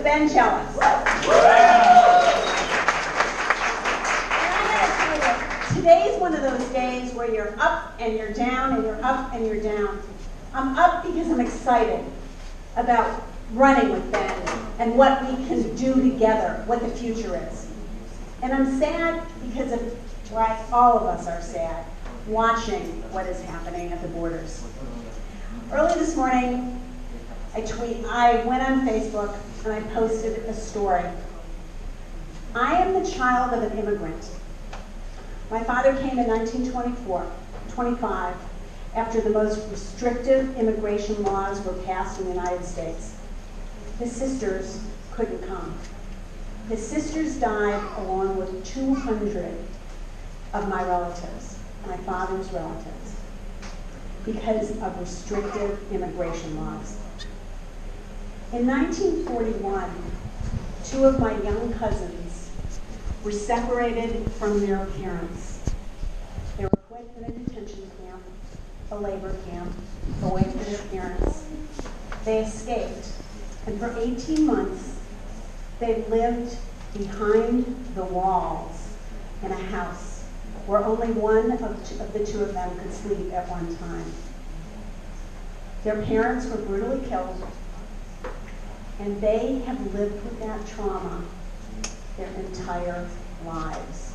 with Ben Jealous. Today's one of those days where you're up and you're down and you're up and you're down. I'm up because I'm excited about running with Ben and what we can do together, what the future is. And I'm sad because of why all of us are sad, watching what is happening at the borders. Early this morning, I went on Facebook and I posted a story. I am the child of an immigrant. My father came in 1925 after the most restrictive immigration laws were passed in the United States. His sisters couldn't come. His sisters died along with 200 of my relatives, my father's relatives, because of restrictive immigration laws. In 1941, 2 of my young cousins were separated from their parents. They were put in a detention camp, a labor camp, away from their parents. They escaped, and for 18 months, they lived behind the walls in a house where only one of the 2 of them could sleep at one time. Their parents were brutally killed, and they have lived with that trauma their entire lives.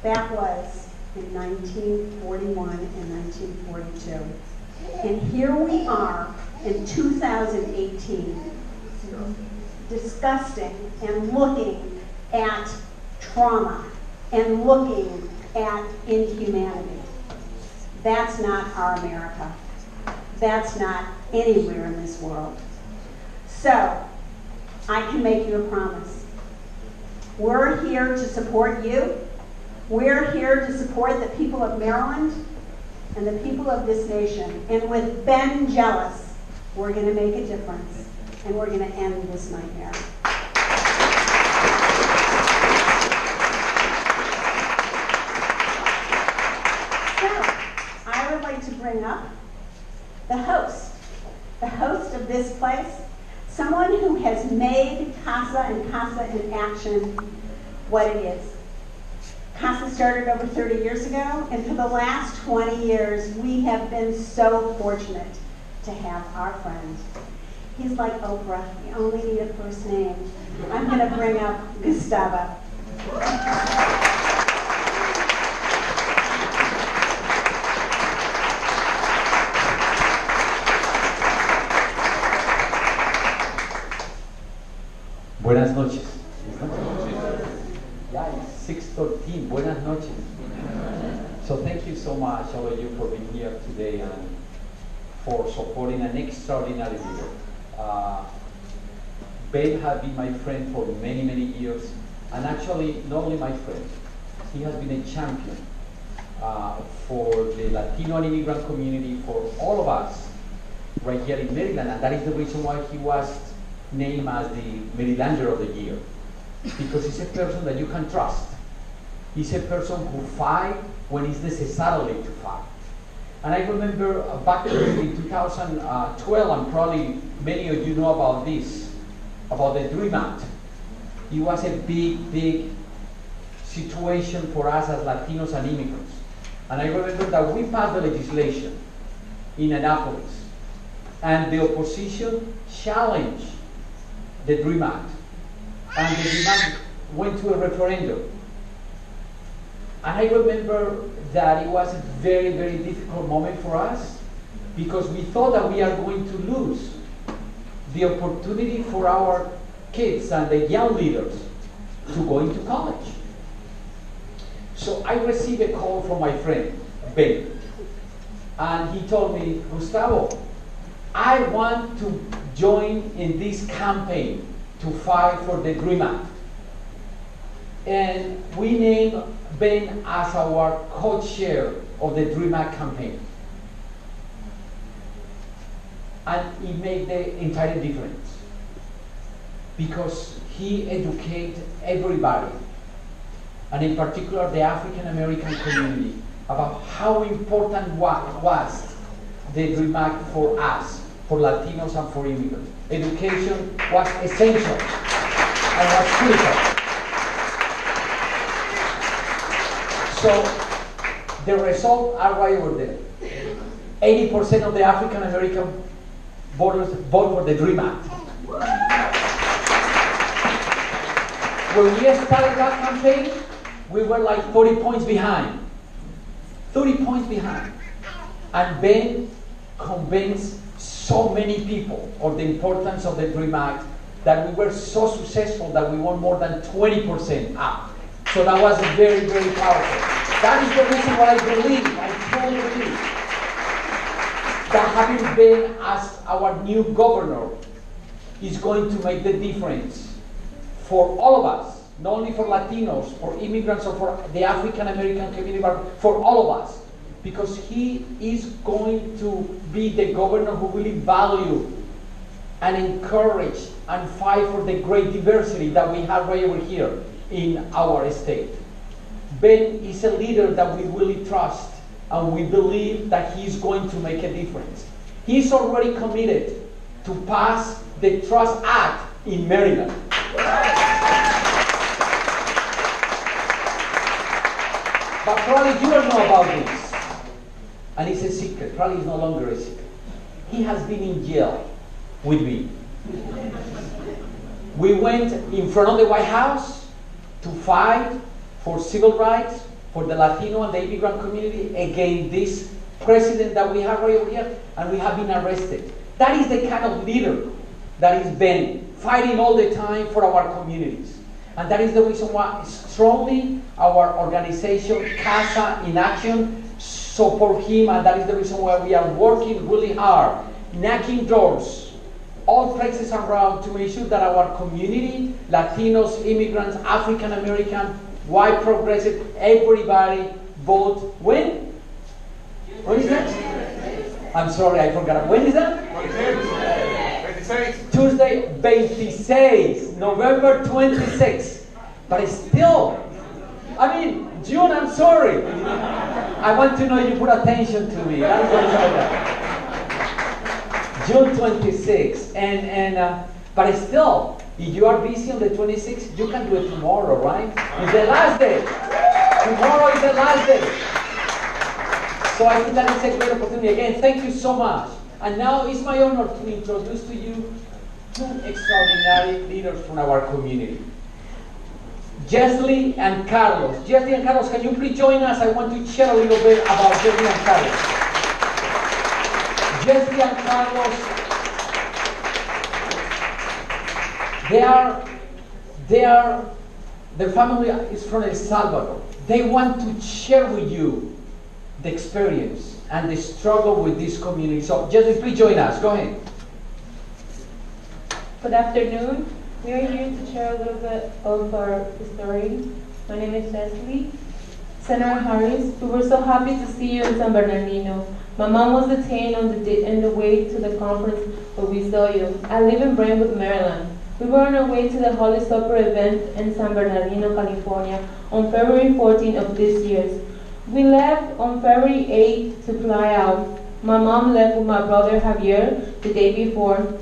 That was in 1941 and 1942. And here we are in 2018, discussing and looking at trauma and looking at inhumanity. That's not our America. That's not anywhere in this world. So, I can make you a promise. We're here to support you. We're here to support the people of Maryland and the people of this nation. And with Ben Jealous, we're going to make a difference, and we're going to end this nightmare. So, I would like to bring up the host of this place, someone who has made CASA and CASA in Action what it is. CASA started over 30 years ago, and for the last 20 years, we have been so fortunate to have our friend. He's like Oprah, you only need a first name. I'm going to bring up Gustavo. Buenas noches. Yeah, it's 6:13. Buenas noches. So thank you so much, all of you, for being here today and for supporting an extraordinary leader. Ben has been my friend for many, many years, and actually not only my friend, he has been a champion for the Latino and immigrant community, for all of us right here in Maryland, and that is the reason why he was named as the Marylander of the Year, because he's a person that you can trust. He's a person who fights when it's necessary to fight. And I remember back in 2012, and probably many of you know about this, about the Dream Act. It was a big, big situation for us as Latinos and immigrants. And I remember that we passed the legislation in Annapolis, and the opposition challenged the Dream Act. And the Dream Act went to a referendum. And I remember that it was a very, very difficult moment for us, because we thought that we are going to lose the opportunity for our kids and the young leaders to go into college. So I received a call from my friend, Ben, and he told me, Gustavo, I want to join in this campaign to fight for the Dream Act. And we named Ben as our co-chair of the Dream Act campaign. And it made the entire difference, because he educated everybody, and in particular the African American community, about how important was the Dream Act for us for Latinos and for immigrants. Education was essential and was critical. So the results are right over there. 80% of the African American voters vote for the DREAM Act. When we started that campaign, we were like 30 points behind. 30 points behind. And Ben convinced so many people of the importance of the DREAM Act that we were so successful that we won more than 20% up. So that was very, very powerful. That is the reason why I truly believe, that having Ben as our new governor is going to make the difference for all of us, not only for Latinos, for immigrants, or for the African American community, but for all of us. Because he is going to be the governor who really value and encourage and fight for the great diversity that we have right over here in our state. Ben is a leader that we really trust, and we believe that he's going to make a difference. He's already committed to pass the Trust Act in Maryland. But probably you don't know about this. And it's a secret. Probably it's no longer a secret. He has been in jail with me. We went in front of the White House to fight for civil rights for the Latino and the immigrant community against this president that we have right over here, and we have been arrested. That is the kind of leader that is Ben, fighting all the time for our communities. And that is the reason why strongly our organization, CASA in Action, support him, and that is the reason why we are working really hard, knocking doors, all places around, to make sure that our community, Latinos, immigrants, African American, white progressive, everybody vote when? When is that? I'm sorry, I forgot. When is that? 26. Tuesday, 26, November 26. But still, I mean, June, I'm sorry. I want to know you put attention to me. That's what it's about. June 26. But still, if you are busy on the 26th, you can do it tomorrow, right? It's the last day. Tomorrow is the last day. So I think that is a great opportunity. Again, thank you so much. And now it's my honor to introduce to you two extraordinary leaders from our community. Jesly and Carlos. Jesly and Carlos, can you please join us? I want to share a little bit about Jesly and Carlos. Jesly and Carlos, their family is from El Salvador. They want to share with you the experience and the struggle with this community. So Jesly, please join us. Go ahead. Good afternoon. We are here to share a little bit of our story. My name is Jesly. Senator Harris, we were so happy to see you in San Bernardino. My mom was detained on the way to the conference, but we saw you. I live in Brentwood, Maryland. We were on our way to the Holy Supper event in San Bernardino, California on February 14th of this year. We left on February 8th to fly out. My mom left with my brother Javier the day before,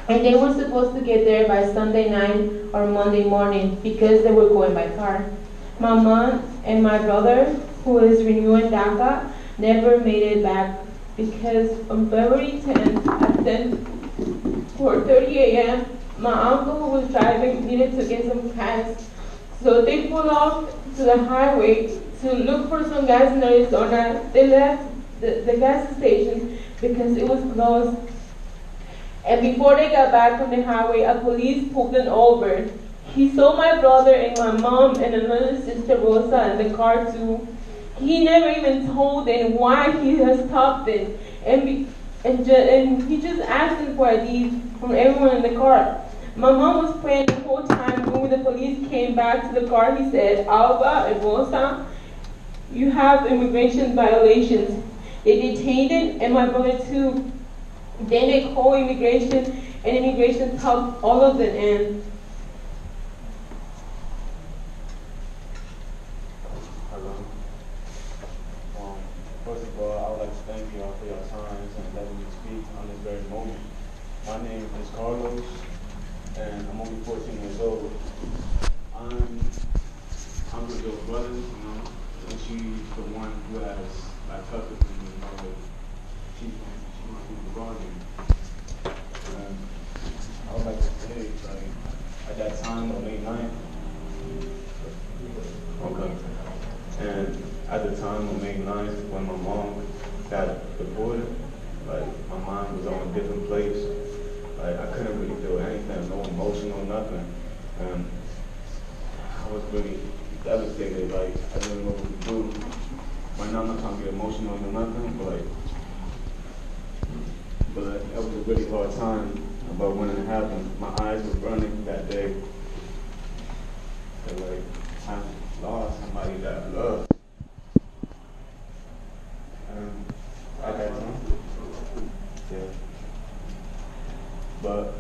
and they were supposed to get there by Sunday night or Monday morning because they were going by car. My mom and my brother, who is renewing DACA, never made it back because on February 10th at 4:30 a.m., my uncle who was driving needed to get some gas. So they pulled off to the highway to look for some gas in Arizona. They left the gas station because it was closed. And before they got back from the highway, a police pulled them over. He saw my brother and my mom and another sister, Rosa, in the car too. He never even told them why he had stopped them. And he just asked them for IDs from everyone in the car. My mom was praying the whole time. When the police came back to the car, he said, Alba and Rosa, you have immigration violations. They detained him and my brother too. Then they called immigration, and immigration took all of them in. Hello. First of all, I would like to thank you all for your time and letting me speak on this very moment. Carlos, and I'm only 14 years old. I'm with your brother, you know, and she's the one who has like custody, you know, like, she might be the guardian. And I would like to say, like, at that time on May 9th, okay, and at the time on May 9th, when my mom got deported, like, my mind was on a different place. Like, I couldn't really feel anything, no emotion, no nothing. And I was really devastated, like, I didn't know what to do. Right now, I'm not trying to get emotional or nothing, but that was a really hard time about when it happened. My eyes were burning that day. And, like, I lost somebody that I loved. At that time, yeah. But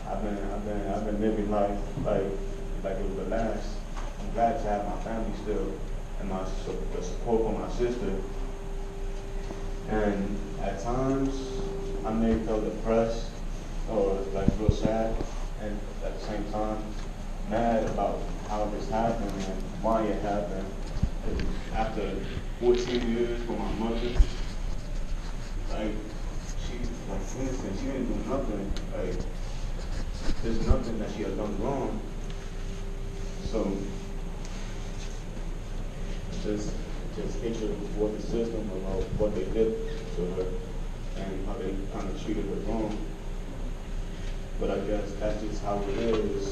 I've been living life like it was the last. I'm glad to have my family still and the support from my sister. And at times I may feel depressed or like real sad, and at the same time mad about how this happened and why it happened. And after 14 years with my mother, like, for instance, she didn't do nothing. Like, there's nothing that she had done wrong. So, just hatred for the system about what they did to her and how they kind of treated her wrong. But I guess that's just how it is.